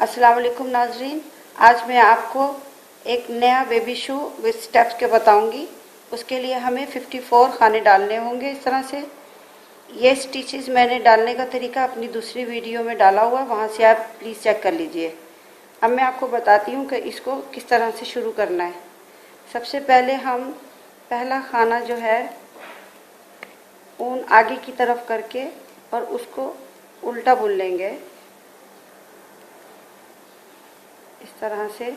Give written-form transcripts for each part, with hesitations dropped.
अस्सलाम वालेकुम नाजरीन। आज मैं आपको एक नया बेबी शू विथ स्टेप्स के बताऊंगी। उसके लिए हमें 54 खाने डालने होंगे। इस तरह से ये स्टिचेस मैंने डालने का तरीका अपनी दूसरी वीडियो में डाला हुआ, वहाँ से आप प्लीज़ चेक कर लीजिए। अब मैं आपको बताती हूँ कि इसको किस तरह से शुरू करना है। सबसे पहले हम पहला खाना जो है ऊन आगे की तरफ करके और उसको उल्टा बुन लेंगे इस तरह से।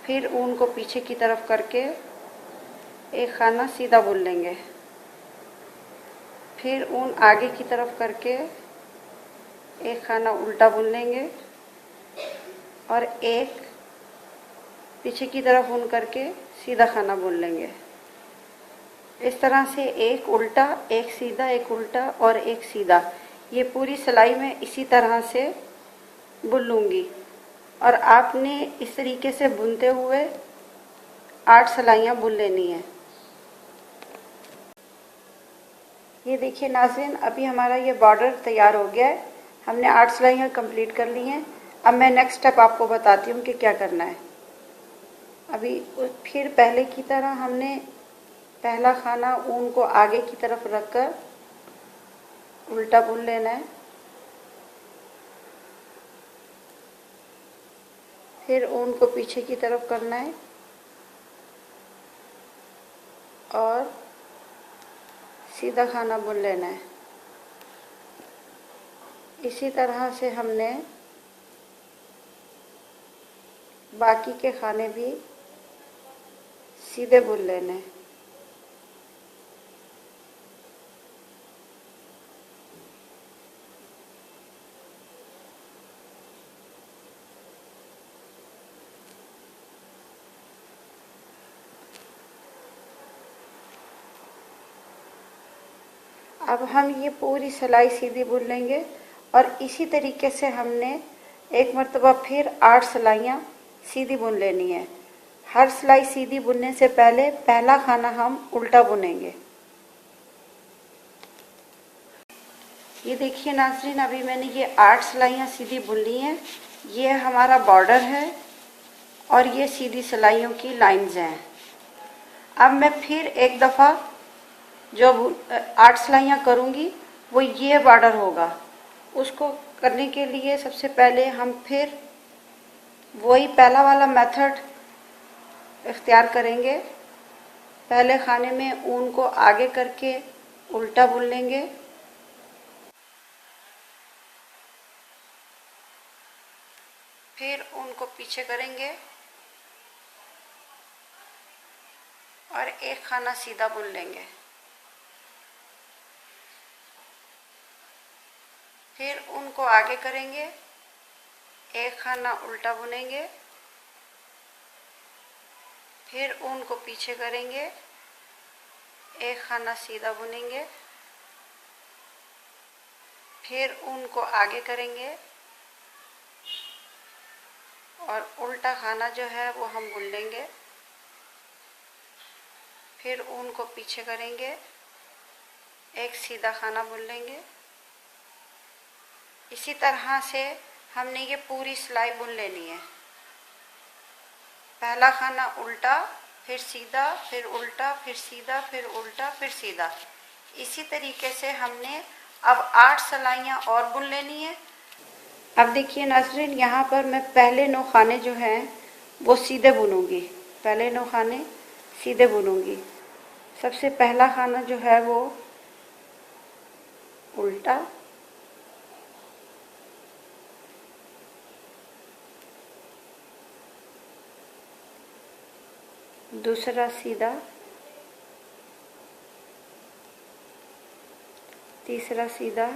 फिर ऊन को पीछे की तरफ करके एक खाना सीधा बुन लेंगे। फिर ऊन आगे की तरफ करके एक खाना उल्टा बुन लेंगे और एक पीछे की तरफ ऊन करके सीधा खाना बुन लेंगे। इस तरह से एक उल्टा, एक सीधा, एक उल्टा और एक सीधा, ये पूरी सिलाई में इसी तरह से बुन लूँगी। और आपने इस तरीके से बुनते हुए 8 सिलाइयाँ बुन लेनी है। ये देखिए नाज़रीन, अभी हमारा ये बॉर्डर तैयार हो गया है। हमने 8 सिलाइयाँ कंप्लीट कर ली हैं। अब मैं नेक्स्ट स्टेप आपको बताती हूँ कि क्या करना है। अभी फिर पहले की तरह हमने पहला खाना ऊन को आगे की तरफ रखकर उल्टा बुन लेना है। फिर ऊन को पीछे की तरफ करना है और सीधा खाना बुन लेना है। इसी तरह से हमने बाकी के खाने भी सीधे बुन लेने हैं। अब हम ये पूरी सिलाई सीधी बुन लेंगे और इसी तरीके से हमने एक मर्तबा फिर 8 सिलाइयाँ सीधी बुन लेनी है। हर सिलाई सीधी बुनने से पहले पहला खाना हम उल्टा बुनेंगे। ये देखिए नाज़रीन, अभी मैंने ये 8 सिलाइयाँ सीधी बुन ली हैं। ये हमारा बॉर्डर है और ये सीधी सिलाइयों की लाइंस हैं। अब मैं फिर एक दफ़ा जो 8 सिलाइयाँ करूँगी वो ये बॉर्डर होगा। उसको करने के लिए सबसे पहले हम फिर वही पहला वाला मेथड इख्तियार करेंगे। पहले खाने में ऊन को आगे करके उल्टा बुन लेंगे। फिर ऊन को पीछे करेंगे और एक खाना सीधा बुन लेंगे। फिर ऊन को आगे करेंगे, एक खाना उल्टा बुनेंगे। फिर ऊन को पीछे करेंगे, एक खाना सीधा बुनेंगे। फिर ऊन को आगे करेंगे और उल्टा खाना जो है वो हम बुन लेंगे। फिर ऊन को पीछे करेंगे, एक सीधा खाना बुन लेंगे। इसी तरह से हमने ये पूरी सिलाई बुन लेनी है। पहला खाना उल्टा, फिर सीधा, फिर उल्टा, फिर सीधा, फिर उल्टा, फिर सीधा। इसी तरीके से हमने अब 8 सिलाइयाँ और बुन लेनी है। अब देखिए नाज़रीन, यहाँ पर मैं पहले 9 खाने जो हैं वो सीधे बुनूंगी। पहले 9 खाने सीधे बुनूंगी। सबसे पहला खाना जो है वो उल्टा, दूसरा सीधा, तीसरा सीधा,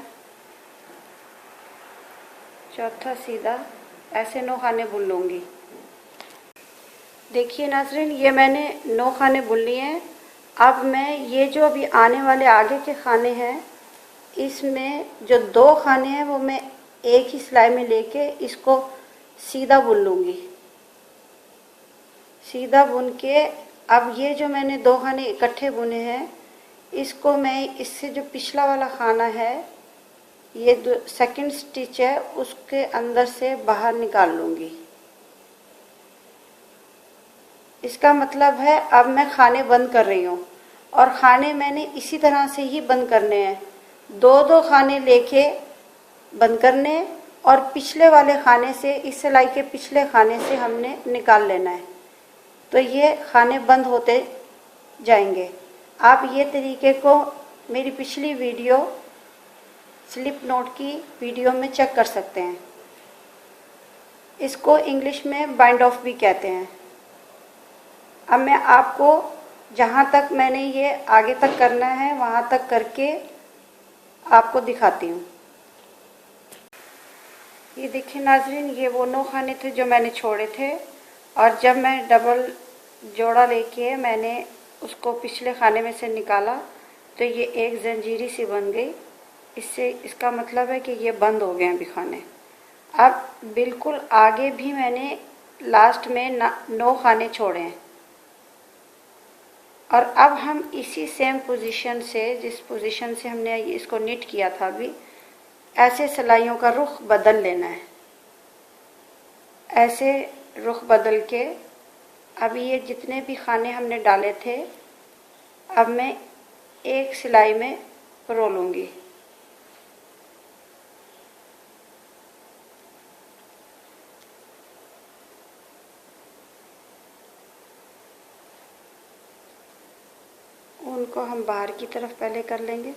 चौथा सीधा, ऐसे 9 खाने बुन लूँगी। देखिए नाज़रीन, ये मैंने 9 खाने बुन लिए हैं। अब मैं ये जो अभी आने वाले आगे के खाने हैं, इसमें जो 2 खाने हैं वो मैं एक ही सिलाई में लेके इसको सीधा बुन लूँगी। सीधा बुन के अब ये जो मैंने 2 खाने इकट्ठे बुने हैं, इसको मैं इससे जो पिछला वाला खाना है ये सेकंड स्टिच है उसके अंदर से बाहर निकाल लूँगी। इसका मतलब है अब मैं खाने बंद कर रही हूँ और खाने मैंने इसी तरह से ही बंद करने हैं। दो दो खाने लेके बंद करने और पिछले वाले खाने से, इस सिलाई के पिछले खाने से हमने निकाल लेना है। तो ये खाने बंद होते जाएंगे। आप ये तरीके को मेरी पिछली वीडियो स्लिप नोट की वीडियो में चेक कर सकते हैं। इसको इंग्लिश में बाइंड ऑफ भी कहते हैं। अब मैं आपको जहाँ तक मैंने ये आगे तक करना है वहाँ तक करके आपको दिखाती हूँ। ये देखिए नाज़रीन, ये वो 9 खाने थे जो मैंने छोड़े थे और जब मैं डबल जोड़ा लेके मैंने उसको पिछले खाने में से निकाला तो ये एक जंजीरी सी बन गई। इससे इसका मतलब है कि ये बंद हो गए हैं अभी खाने। अब बिल्कुल आगे भी मैंने लास्ट में 9 खाने छोड़े हैं और अब हम इसी सेम पोजीशन से, जिस पोजीशन से हमने इसको निट किया था अभी, ऐसे सिलाइयों का रुख बदल लेना है। ऐसे रुख बदल के अभी ये जितने भी खाने हमने डाले थे अब मैं एक सिलाई में परो लूँगी। उनको हम बाहर की तरफ पहले कर लेंगे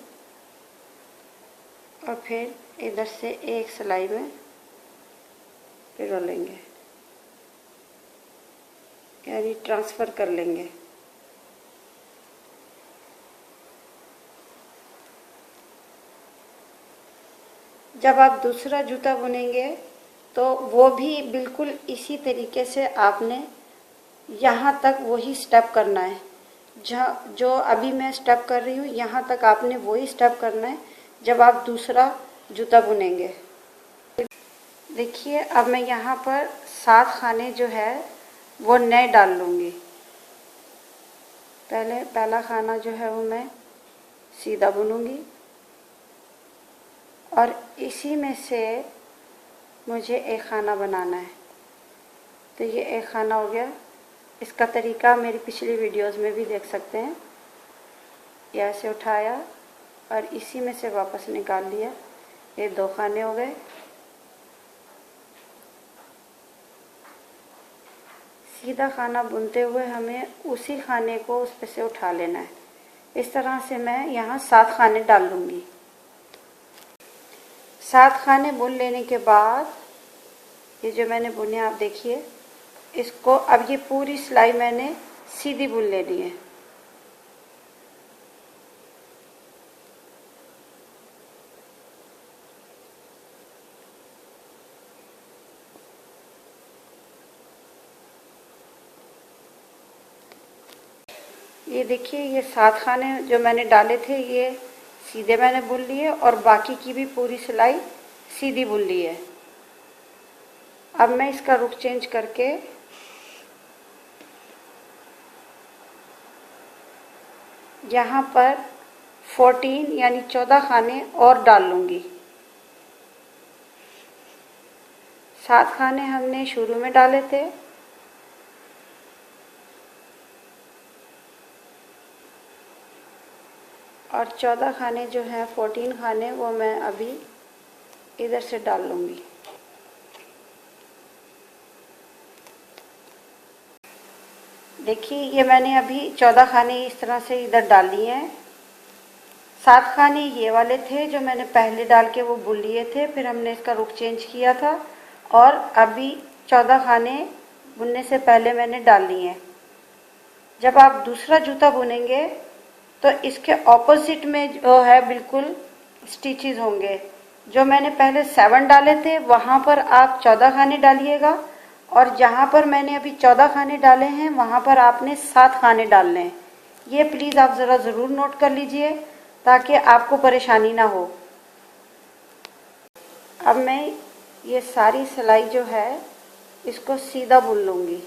और फिर इधर से एक सिलाई में पिरो लेंगे, यानी ट्रांसफ़र कर लेंगे। जब आप दूसरा जूता बुनेंगे तो वो भी बिल्कुल इसी तरीके से आपने यहाँ तक वही स्टेप करना है। जहाँ जो अभी मैं स्टेप कर रही हूँ यहाँ तक आपने वही स्टेप करना है जब आप दूसरा जूता बुनेंगे। देखिए अब मैं यहाँ पर 7 खाने जो है वो नए डाल लूँगी। पहला खाना जो है वो मैं सीधा बुनूँगी और इसी में से मुझे एक खाना बनाना है। तो ये एक खाना हो गया। इसका तरीका मेरी पिछली वीडियोस में भी देख सकते हैं। ये ऐसे उठाया और इसी में से वापस निकाल लिया। ये 2 खाने हो गए। सीधा खाना बुनते हुए हमें उसी खाने को उस पे से उठा लेना है। इस तरह से मैं यहाँ 7 खाने डाल लूँगी। 7 खाने बुन लेने के बाद ये जो मैंने बुने आप देखिए, इसको अब ये पूरी सिलाई मैंने सीधी बुन लेनी है। ये देखिए ये 7 खाने जो मैंने डाले थे ये सीधे मैंने बुन लिए और बाकी की भी पूरी सिलाई सीधी बुन ली है। अब मैं इसका रुख चेंज करके यहाँ पर 14 यानी 14 खाने और डाल लूँगी। 7 खाने हमने शुरू में डाले थे और 14 खाने जो हैं 14 खाने वो मैं अभी इधर से डाल लूँगी। देखिए ये मैंने अभी 14 खाने इस तरह से इधर डाल लिए हैं। 7 खाने ये वाले थे जो मैंने पहले डाल के वो बुन लिए थे, फिर हमने इसका रुख चेंज किया था और अभी 14 खाने बुनने से पहले मैंने डाल लिए हैं। जब आप दूसरा जूता बुनेंगे तो इसके ऑपोजिट में जो है बिल्कुल स्टिचेस होंगे। जो मैंने पहले 7 डाले थे वहाँ पर आप 14 खाने डालिएगा और जहाँ पर मैंने अभी 14 खाने डाले हैं वहाँ पर आपने 7 खाने डालने हैं। ये प्लीज़ आप ज़रा ज़रूर नोट कर लीजिए ताकि आपको परेशानी ना हो। अब मैं ये सारी सिलाई जो है इसको सीधा बुन लूँगी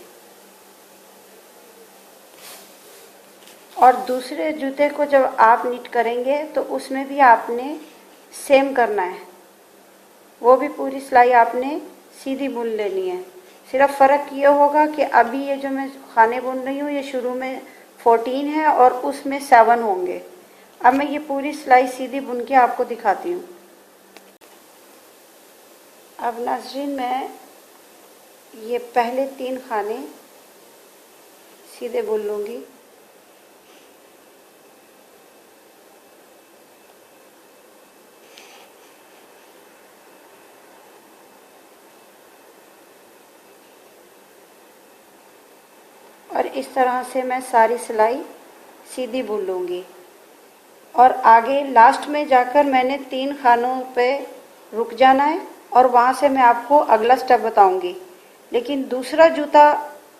और दूसरे जूते को जब आप निट करेंगे तो उसमें भी आपने सेम करना है। वो भी पूरी सिलाई आपने सीधी बुन लेनी है। सिर्फ फ़र्क ये होगा कि अभी ये जो मैं खाने बुन रही हूँ ये शुरू में 14 है और उसमें 7 होंगे। अब मैं ये पूरी सिलाई सीधी बुन के आपको दिखाती हूँ। अब नाज़रीन मैं ये पहले 3 खाने सीधे बुन लूँगी। और इस तरह से मैं सारी सिलाई सीधी बुन लूँगी और आगे लास्ट में जाकर मैंने 3 खानों पे रुक जाना है और वहाँ से मैं आपको अगला स्टेप बताऊँगी। लेकिन दूसरा जूता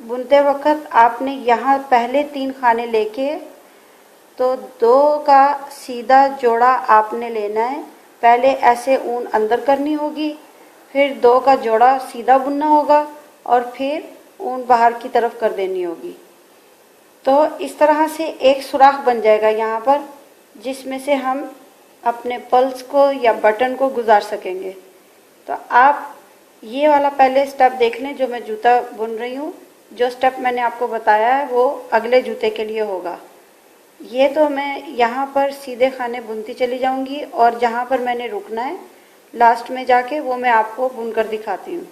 बुनते वक्त आपने यहाँ पहले 3 खाने लेके तो 2 का सीधा जोड़ा आपने लेना है। पहले ऐसे ऊन अंदर करनी होगी, फिर 2 का जोड़ा सीधा बुनना होगा और फिर ऊन बाहर की तरफ कर देनी होगी। तो इस तरह से एक सुराख बन जाएगा यहाँ पर, जिसमें से हम अपने पल्स को या बटन को गुजार सकेंगे। तो आप ये वाला पहले स्टेप देख लें जो मैं जूता बुन रही हूँ। जो स्टेप मैंने आपको बताया है वो अगले जूते के लिए होगा। ये तो मैं यहाँ पर सीधे खाने बुनती चली जाऊँगी और जहाँ पर मैंने रुकना है लास्ट में जाके वो मैं आपको बुनकर दिखाती हूँ।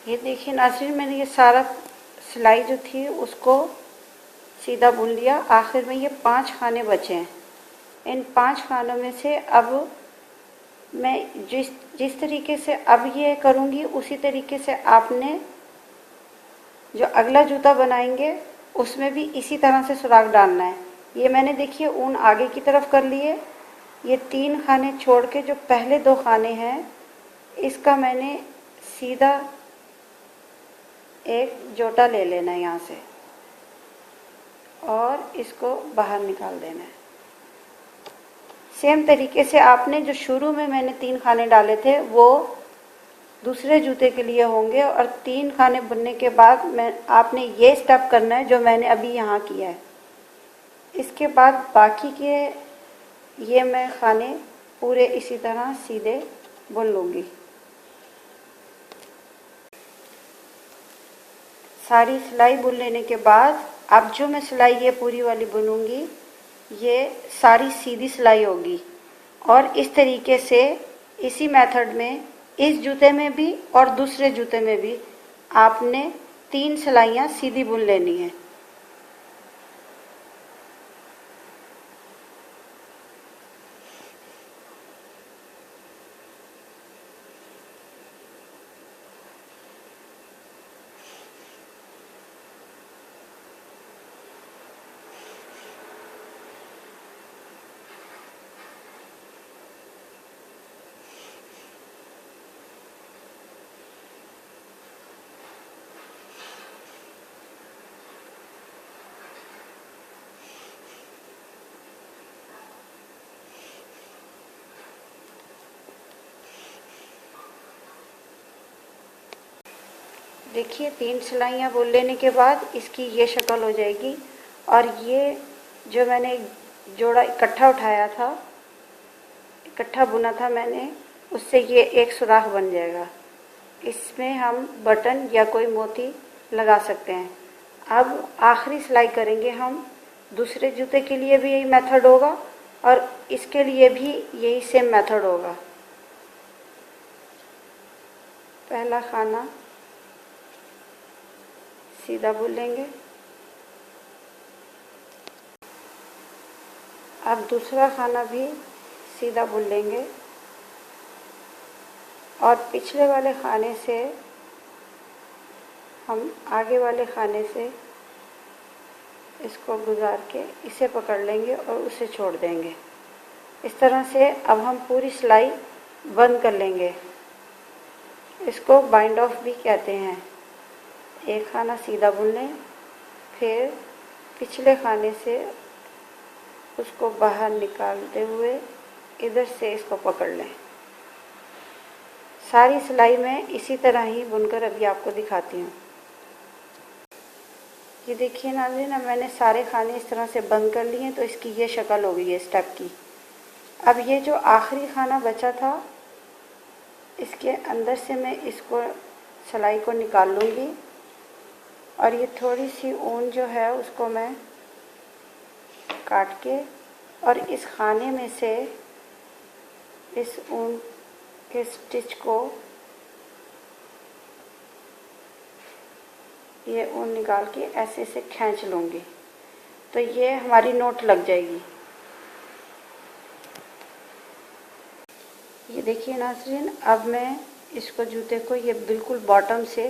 ये देखिए नाज़रीन, मैंने ये सारा सिलाई जो थी उसको सीधा बुन लिया। आखिर में ये 5 खाने बचे हैं। इन 5 खानों में से अब मैं जिस तरीके से अब ये करूँगी उसी तरीके से आपने जो अगला जूता बनाएंगे उसमें भी इसी तरह से सुराख डालना है। ये मैंने देखिए ऊन आगे की तरफ कर लिए। ये 3 खाने छोड़ के जो पहले 2 खाने हैं इसका मैंने सीधा एक जोटा ले लेना है यहाँ से और इसको बाहर निकाल देना है। सेम तरीके से आपने जो शुरू में मैंने 3 खाने डाले थे वो दूसरे जूते के लिए होंगे और 3 खाने बुनने के बाद आपने ये स्टेप करना है जो मैंने अभी यहाँ किया है। इसके बाद बाकी के ये मैं खाने पूरे इसी तरह सीधे बुन लूँगी। सारी सिलाई बुन लेने के बाद अब जो मैं सिलाई ये पूरी वाली बुनूंगी ये सारी सीधी सिलाई होगी और इस तरीके से इसी मेथड में इस जूते में भी और दूसरे जूते में भी आपने 3 सिलाइयाँ सीधी बुन लेनी है। देखिए 3 सिलाइयाँ बुन लेने के बाद इसकी ये शक्ल हो जाएगी और ये जो मैंने जोड़ा इकट्ठा उठाया था, इकट्ठा बुना था मैंने, उससे ये एक सुराख बन जाएगा। इसमें हम बटन या कोई मोती लगा सकते हैं। अब आखिरी सिलाई करेंगे हम। दूसरे जूते के लिए भी यही मेथड होगा और इसके लिए भी यही सेम मेथड होगा। पहला खाना सीधा बुन लेंगे। अब दूसरा खाना भी सीधा बुन लेंगे और पिछले वाले खाने से हम आगे वाले खाने से इसको गुजार के इसे पकड़ लेंगे और उसे छोड़ देंगे। इस तरह से अब हम पूरी सिलाई बंद कर लेंगे। इसको बाइंड ऑफ भी कहते हैं। एक खाना सीधा बुन लें, फिर पिछले खाने से उसको बाहर निकालते हुए इधर से इसको पकड़ लें। सारी सिलाई मैं इसी तरह ही बुनकर अभी आपको दिखाती हूँ। ये देखिए नाज़रीन, अब मैंने सारे खाने इस तरह से बंद कर लिए हैं तो इसकी ये शक्ल हो गई है स्टेप की। अब ये जो आखिरी खाना बचा था इसके अंदर से मैं इसको सिलाई को निकाल लूँगी और ये थोड़ी सी ऊन जो है उसको मैं काट के और इस खाने में से इस ऊन के स्टिच को ये ऊन निकाल के ऐसे से खींच लूँगी तो ये हमारी नोट लग जाएगी। ये देखिए नाज़रीन, अब मैं इसको जूते को ये बिल्कुल बॉटम से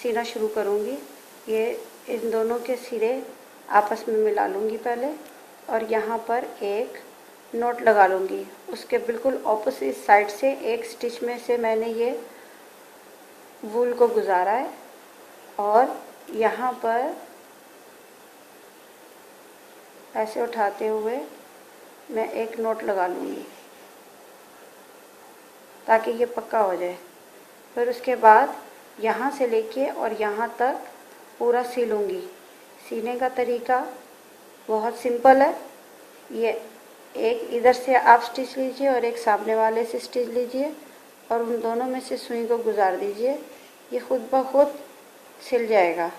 सीना शुरू करूँगी। ये इन दोनों के सिरे आपस में मिला लूँगी पहले और यहाँ पर एक नोट लगा लूँगी। उसके बिल्कुल ऑपोजिट साइड से एक स्टिच में से मैंने ये वूल को गुजारा है और यहाँ पर ऐसे उठाते हुए मैं एक नोट लगा लूँगी ताकि ये पक्का हो जाए। फिर उसके बाद यहाँ से लेके और यहाँ तक पूरा सिलूँगी। सीने का तरीका बहुत सिंपल है। ये एक इधर से आप स्टिच लीजिए और एक सामने वाले से स्टिच लीजिए और उन दोनों में से सुई को गुजार दीजिए। ये खुद ब खुद सिल जाएगा।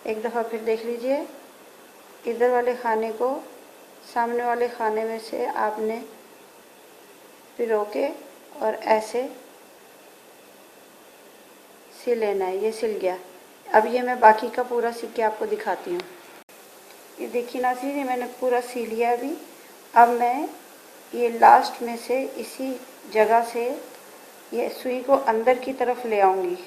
एक दफ़ा फिर देख लीजिए। इधर वाले खाने को सामने वाले खाने में से आपने पिरो के और ऐसे सिल लेना है। ये सिल गया। अब ये मैं बाकी का पूरा सी के आपको दिखाती हूँ। ये देखिए नाज़रीन, ये मैंने पूरा सी लिया अभी। अब मैं ये लास्ट में से इसी जगह से ये सुई को अंदर की तरफ ले आऊँगी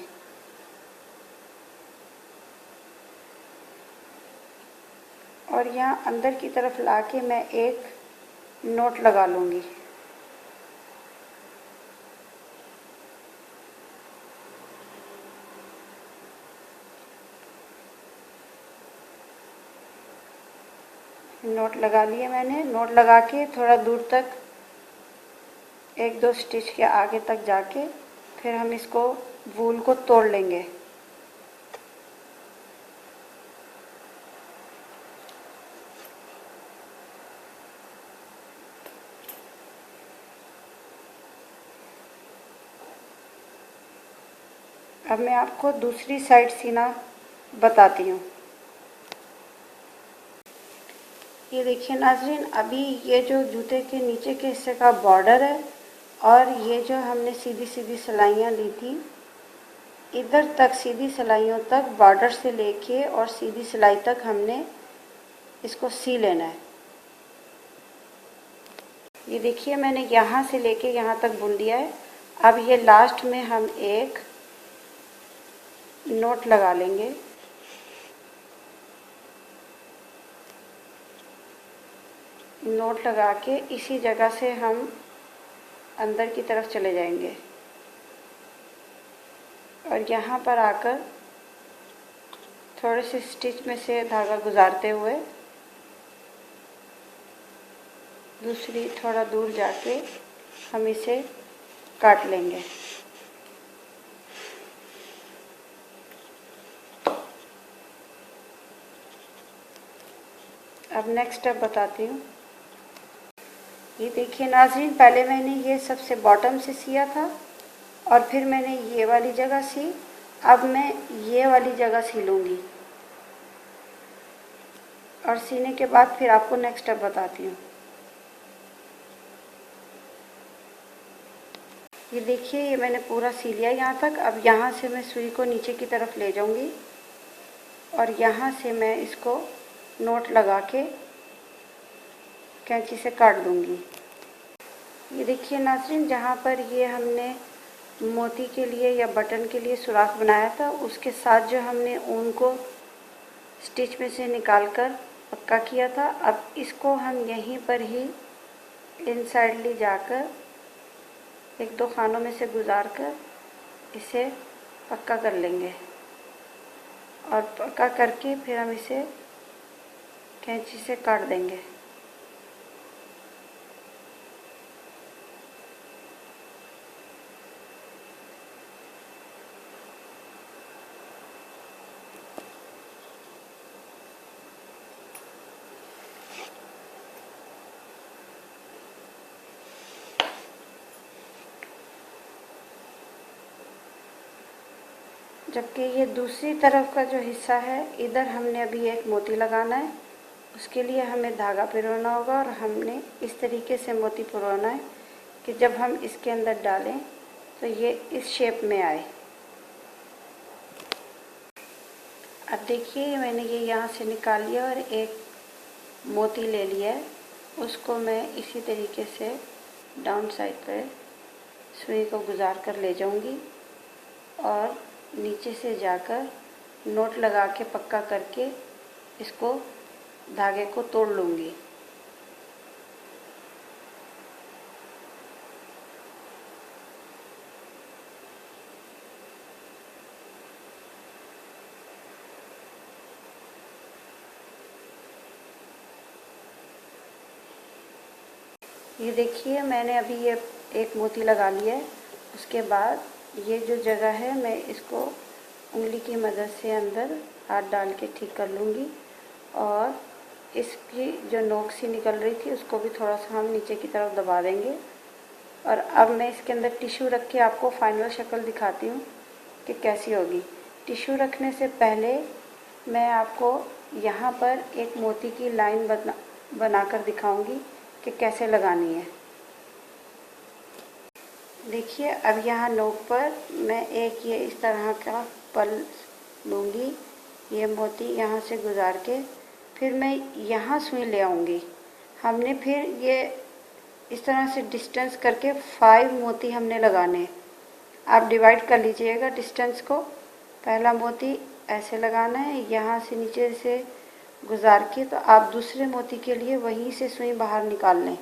और यहाँ अंदर की तरफ लाके मैं एक नोट लगा लूँगी। नोट लगा लिए मैंने। नोट लगा के थोड़ा दूर तक एक दो स्टिच के आगे तक जाके फिर हम इसको वूल को तोड़ लेंगे। अब मैं आपको दूसरी साइड सीना बताती हूँ। ये देखिए नाज़रीन, अभी ये जो जूते के नीचे के हिस्से का बॉर्डर है और ये जो हमने सीधी सीधी सिलाइयाँ ली थी, इधर तक सीधी सिलाइयों तक बॉर्डर से लेके और सीधी सिलाई तक हमने इसको सी लेना है। ये देखिए, मैंने यहाँ से लेके यहाँ तक बुन दिया है। अब ये लास्ट में हम एक नोट लगा लेंगे। नोट लगा के इसी जगह से हम अंदर की तरफ चले जाएंगे और यहाँ पर आकर थोड़े से स्टिच में से धागा गुजारते हुए दूसरी थोड़ा दूर जाके हम इसे काट लेंगे। अब नेक्स्ट स्टेप बताती हूँ। ये देखिए नाज़रीन, पहले मैंने ये सबसे बॉटम से सिया था और फिर मैंने ये वाली जगह सी। अब मैं ये वाली जगह सिलूँगी और सीने के बाद फिर आपको नेक्स्ट स्टेप बताती हूँ। ये देखिए, ये मैंने पूरा सी लिया यहाँ तक। अब यहाँ से मैं सुई को नीचे की तरफ ले जाऊँगी और यहाँ से मैं इसको नोट लगा के कैंची से काट दूँगी। ये देखिए नाज़रीन, जहाँ पर ये हमने मोती के लिए या बटन के लिए सुराख बनाया था, उसके साथ जो हमने ऊन को स्टिच में से निकाल कर पक्का किया था, अब इसको हम यहीं पर ही इनसाइड ले जाकर एक दो खानों में से गुजार कर इसे पक्का कर लेंगे और पक्का करके फिर हम इसे कैंची से काट देंगे। जबकि ये दूसरी तरफ का जो हिस्सा है, इधर हमने अभी एक मोती लगाना है। उसके लिए हमें धागा पिरोना होगा और हमने इस तरीके से मोती पिरोना है कि जब हम इसके अंदर डालें तो ये इस शेप में आए। अब देखिए मैंने ये यहाँ से निकाल लिया और एक मोती ले लिया है। उसको मैं इसी तरीके से डाउन साइड पे सुई को गुजार कर ले जाऊंगी और नीचे से जाकर नोट लगा के पक्का करके इसको धागे को तोड़ लूँगी। ये देखिए मैंने अभी ये एक मोती लगा लिया है। उसके बाद ये जो जगह है मैं इसको उंगली की मदद से अंदर हाथ डाल के ठीक कर लूँगी और इसकी जो नोक सी निकल रही थी उसको भी थोड़ा सा हम नीचे की तरफ दबा देंगे। और अब मैं इसके अंदर टिश्यू रख के आपको फाइनल शक्ल दिखाती हूँ कि कैसी होगी। टिश्यू रखने से पहले मैं आपको यहाँ पर एक मोती की लाइन बनाकर दिखाऊंगी कि कैसे लगानी है। देखिए अब यहाँ नोक पर मैं एक ये इस तरह का पल लूँगी, ये मोती यहाँ से गुजार के फिर मैं यहाँ सुई ले आऊँगी। हमने फिर ये इस तरह से डिस्टेंस करके 5 मोती हमने लगाने। आप डिवाइड कर लीजिएगा डिस्टेंस को। पहला मोती ऐसे लगाना है, यहाँ से नीचे से गुजार के, तो आप दूसरे मोती के लिए वहीं से सुई बाहर निकाल लें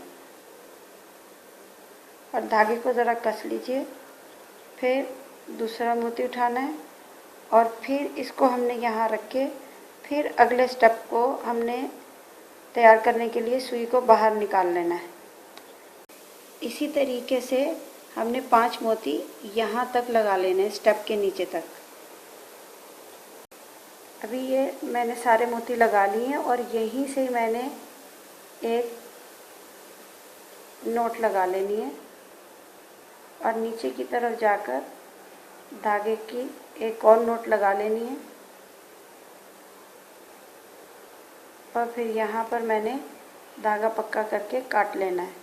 और धागे को ज़रा कस लीजिए। फिर दूसरा मोती उठाना है और फिर इसको हमने यहाँ रख के फिर अगले स्टेप को हमने तैयार करने के लिए सुई को बाहर निकाल लेना है। इसी तरीके से हमने 5 मोती यहाँ तक लगा लेने हैं, स्टेप के नीचे तक। अभी ये मैंने सारे मोती लगा लिए हैं और यहीं से मैंने एक नोट लगा लेनी है और नीचे की तरफ जाकर धागे की एक और नोट लगा लेनी है और फिर यहाँ पर मैंने धागा पक्का करके काट लेना है।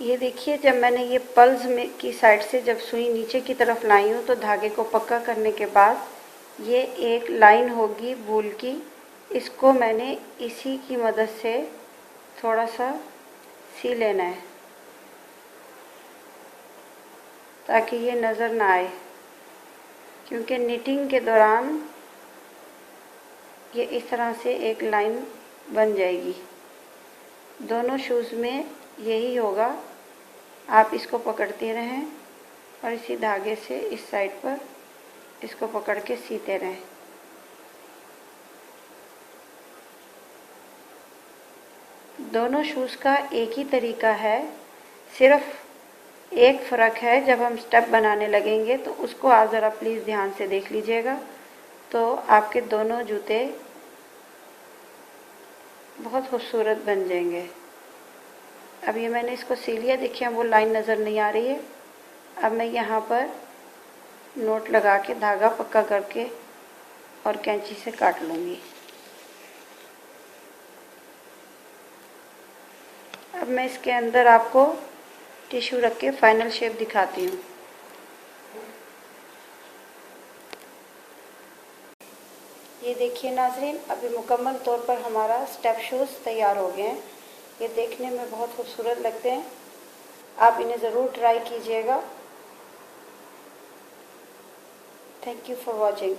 ये देखिए जब मैंने ये पल्स में की साइड से जब सुई नीचे की तरफ लाई हूँ तो धागे को पक्का करने के बाद ये एक लाइन होगी वूल की, इसको मैंने इसी की मदद से थोड़ा सा सी लेना है ताकि ये नज़र ना आए, क्योंकि निटिंग के दौरान ये इस तरह से एक लाइन बन जाएगी। दोनों शूज़ में यही होगा। आप इसको पकड़ते रहें और इसी धागे से इस साइड पर इसको पकड़ के सीते रहें। दोनों शूज़ का एक ही तरीका है, सिर्फ एक फ़र्क है जब हम स्टेप बनाने लगेंगे तो उसको आप ज़रा प्लीज़ ध्यान से देख लीजिएगा, तो आपके दोनों जूते बहुत खूबसूरत बन जाएंगे। अब ये मैंने इसको सी लिया, देखिए वो लाइन नज़र नहीं आ रही है। अब मैं यहाँ पर नोट लगा के धागा पक्का करके और कैंची से काट लूँगी। अब मैं इसके अंदर आपको टिश्यू रख के फाइनल शेप दिखाती हूँ। ये देखिए नाज़रीन, अभी मुकम्मल तौर पर हमारा स्टेप शूज़ तैयार हो गए हैं। ये देखने में बहुत खूबसूरत लगते हैं, आप इन्हें ज़रूर ट्राई कीजिएगा। Thank you for watching.